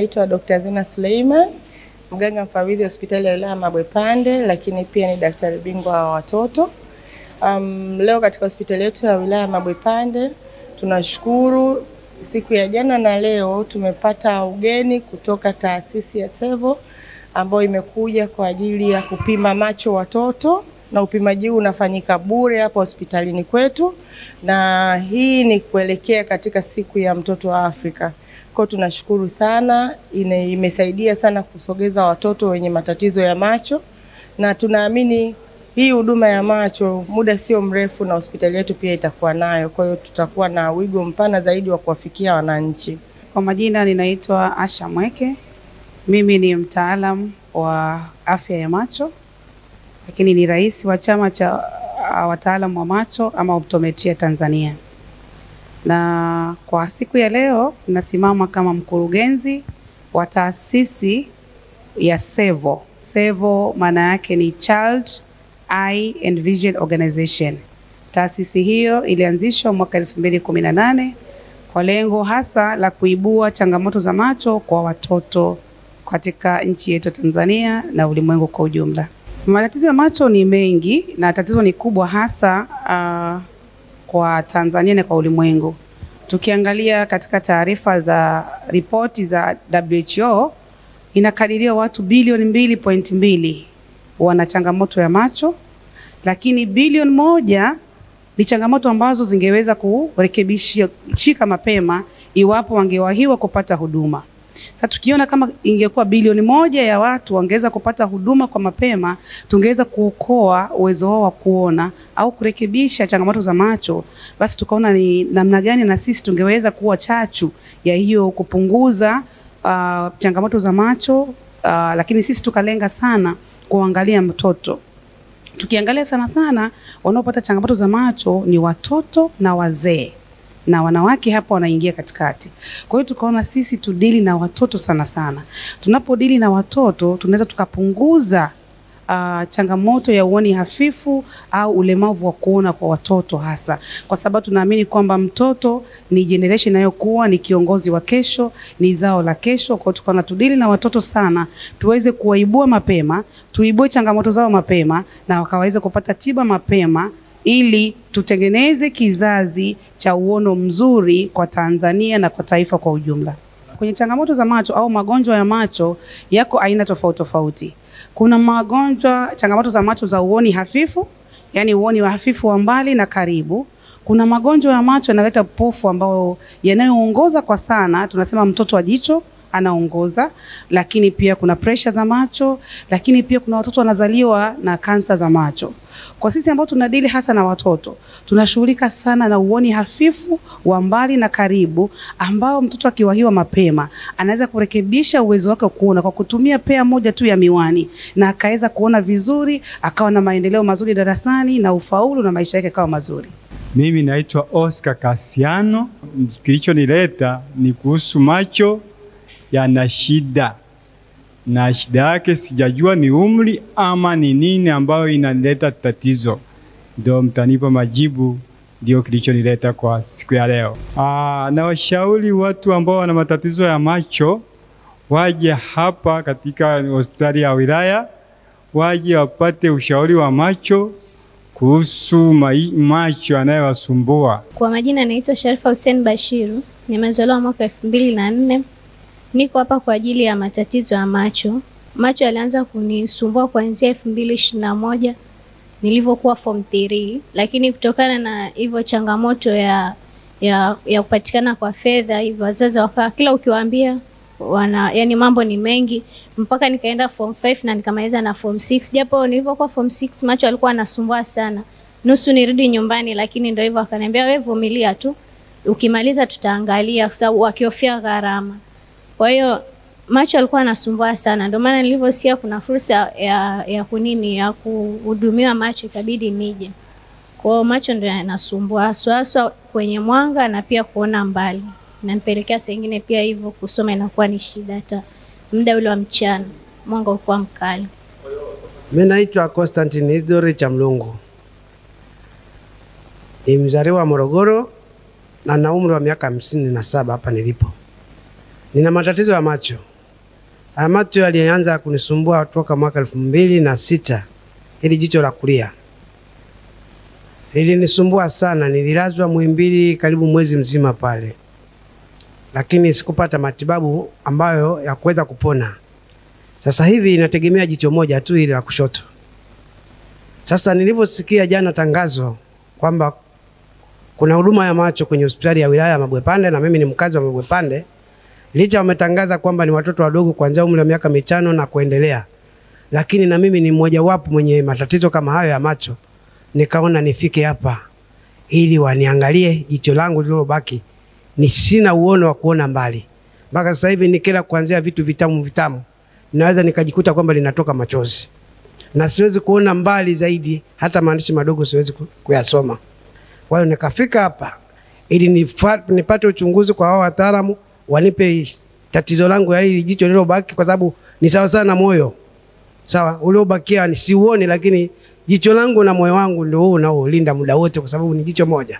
naitwa Dr. Zena Suleiman, mganga mfawidhi hospitali ya wilaya Mabwepande, lakini pia ni daktari bingwa wa watoto. Leo katika hospitali yetu ya wilaya Mabwepande tunashukuru, siku ya jana na leo tumepata ugeni kutoka taasisi ya Sevo ambayo imekuja kwa ajili ya kupima macho watoto, na upimaji huu unafanyika bure hapa hospitalini kwetu, na hii ni kuelekea katika siku ya mtoto wa Afrika. Kwa tunashukuru sana, imesaidia sana kusogeza watoto wenye matatizo ya macho, na tunaamini hii huduma ya macho muda sio mrefu na hospitali yetu pia itakuwa nayo. Kwa hiyo tutakuwa na wigo mpana zaidi wa kuwafikia wananchi. Kwa majina ninaitwa Asha Mweke. Mimi ni mtaalamu wa afya ya macho, lakini ni rais wa chama cha wataalamu wa macho ama optometria Tanzania. Na kwa siku ya leo nasimama kama mkurugenzi wa taasisi ya Sevo. Sevo maana yake ni Child Eye and Vision Organization. Taasisi hiyo ilianzishwa mwaka 2018 kwa lengo hasa la kuibua changamoto za macho kwa watoto katika nchi yetu Tanzania na ulimwengu kwa ujumla. Matatizo ya macho ni mengi na tatizo ni kubwa hasa kwa Tanzania na kwa ulimwengu. Tukiangalia katika taarifa za ripoti za WHO, inakadiria watu bilioni 2.2 wana changamoto ya macho, lakini bilioni 1 ni changamoto ambazo zingeweza kurekebishika mapema iwapo wangewahiwa kupata huduma. Sasa tukiona kama ingekuwa bilioni 1 ya watu wangeweza kupata huduma kwa mapema, tungeweza kuokoa uwezo wao wa kuona au kurekebisha changamoto za macho, basi tukaona ni namna gani na sisi tungeweza kuwa chachu ya hiyo kupunguza changamoto za macho, lakini sisi tukalenga sana kuangalia mtoto. Tukiangalia sana wanaopata changamoto za macho ni watoto na wazee, na wanawake hapa wanaingia katikati. Kwa hiyo tukaona sisi tudili na watoto sana. Tunapodili na watoto tunaweza tukapunguza changamoto ya uoni hafifu au ulemavu wa kuona kwa watoto, hasa kwa sababu tunaamini kwamba mtoto ni generation inayokuwa, ni kiongozi wa kesho, ni zao la kesho. Kwa hiyo tukaona tudili na watoto sana, tuweze kuwaibua mapema, tuibue changamoto zao mapema na wakaweza kupata tiba mapema, ili tutengeneze kizazi cha uono mzuri kwa Tanzania na kwa taifa kwa ujumla. Kwenye changamoto za macho au magonjwa ya macho yako aina tofauti. Kuna changamoto za macho za uoni hafifu, yani uoni wa hafifu wa mbali na karibu. Kuna magonjwa ya macho yanaleta upofu ambao yanayoongoza kwa sana, tunasema mtoto wa jicho anaongoza, lakini pia kuna pressure za macho, lakini pia kuna watoto wanazaliwa na kansa za macho. Kwa sisi ambao tunadili hasa na watoto, tunashughulika sana na uoni hafifu wa mbali na karibu, ambao mtoto akiwahiwa mapema anaweza kurekebisha uwezo wake kuona kwa kutumia pea moja tu ya miwani, na akaweza kuona vizuri, akawa na maendeleo mazuri darasani na ufaulu na maisha yake kawa mazuri. Mimi naitwa Oscar Kasiano. Kilichonileta ni kuhusu macho yana shida, na shida yake sijajua ni umri ama ni nini ambayo inaleta tatizo. Ndio mtanipa majibu, ndio kilichonileta kwa siku ya leo. Na washauri watu ambao wana matatizo ya macho waje hapa katika hospitali ya wilaya, waje wapate ushauri wa macho kuhusu macho yanayowasumbua. Kwa majina naitwa Sharifa Hussein Bashiru, nimezaliwa mwaka 2004. Niko hapa kwa ajili ya matatizo ya macho. Macho yalianza kunisumbua kuanzia 2021 nilivyokuwa form 3, lakini kutokana na hivyo changamoto ya kupatikana kwa fedha, hivyo wazazi wakawa kila ukiwaambia yani mambo ni mengi, mpaka nikaenda form 5 na nikamaliza na form 6. Japo nilivyokuwa form 6 macho alikuwa anasumbua sana, nusu nirudi nyumbani, lakini ndio hivyo akaniambia wewe vumilia tu, ukimaliza tutaangalia, kwa sababu wakihofia gharama. Kwa hiyo macho alikuwa anasumbua sana, ndio maana nilivyosikia kuna fursa ya kuhudumiwa macho ikabidi nije. Kwa hiyo macho ndio yanasumbua haswa kwenye mwanga na pia kuona mbali. Na nipelekea sengine pia hivyo kusoma inakuwa ni shida, hata muda ule wa mchana mwanga ulikuwa mkali. Mimi naitwa Constantine Isidore Chamlungu. Ni mzaliwa wa Morogoro na na umri wa miaka 57 hapa nilipo. Nina matatizo ya macho. Macho yalianza kunisumbua toka mwaka 2006. Hili jicho la kulia lilinisumbua sana, nililazwa Muhimbili karibu mwezi mzima pale, lakini sikupata matibabu ambayo ya kuweza kupona. Sasa hivi inategemea jicho moja tu, ile la kushoto. Sasa niliposikia jana tangazo kwamba kuna huduma ya macho kwenye hospitali ya wilaya ya Mabwepande, na mimi ni mkazi wa Mabwepande, licha wametangaza kwamba ni watoto wadogo kuanzia umri wa miaka 5 na kuendelea, lakini na mimi ni mmoja wapo mwenye matatizo kama hayo ya macho, nikaona nifike hapa ili waniangalie jicho langu lililobaki. Ni sina uono wa kuona mbali. Mpaka sasa hivi nikila kuanzia vitu vitamu naweza nikajikuta kwamba linatoka machozi, na siwezi kuona mbali zaidi, hata maandishi madogo siwezi kuyasoma. Kwa hiyo nikafika hapa ili nipate uchunguzi kwa hao wataalamu, wanipe tatizo langu ya hili jicho lililobaki, kwa sababu ni sawa sana na moyo. Sawa, uliobakia ni siuone, lakini jicho langu na moyo wangu ndio huo unaolinda muda wote, kwa sababu ni jicho moja.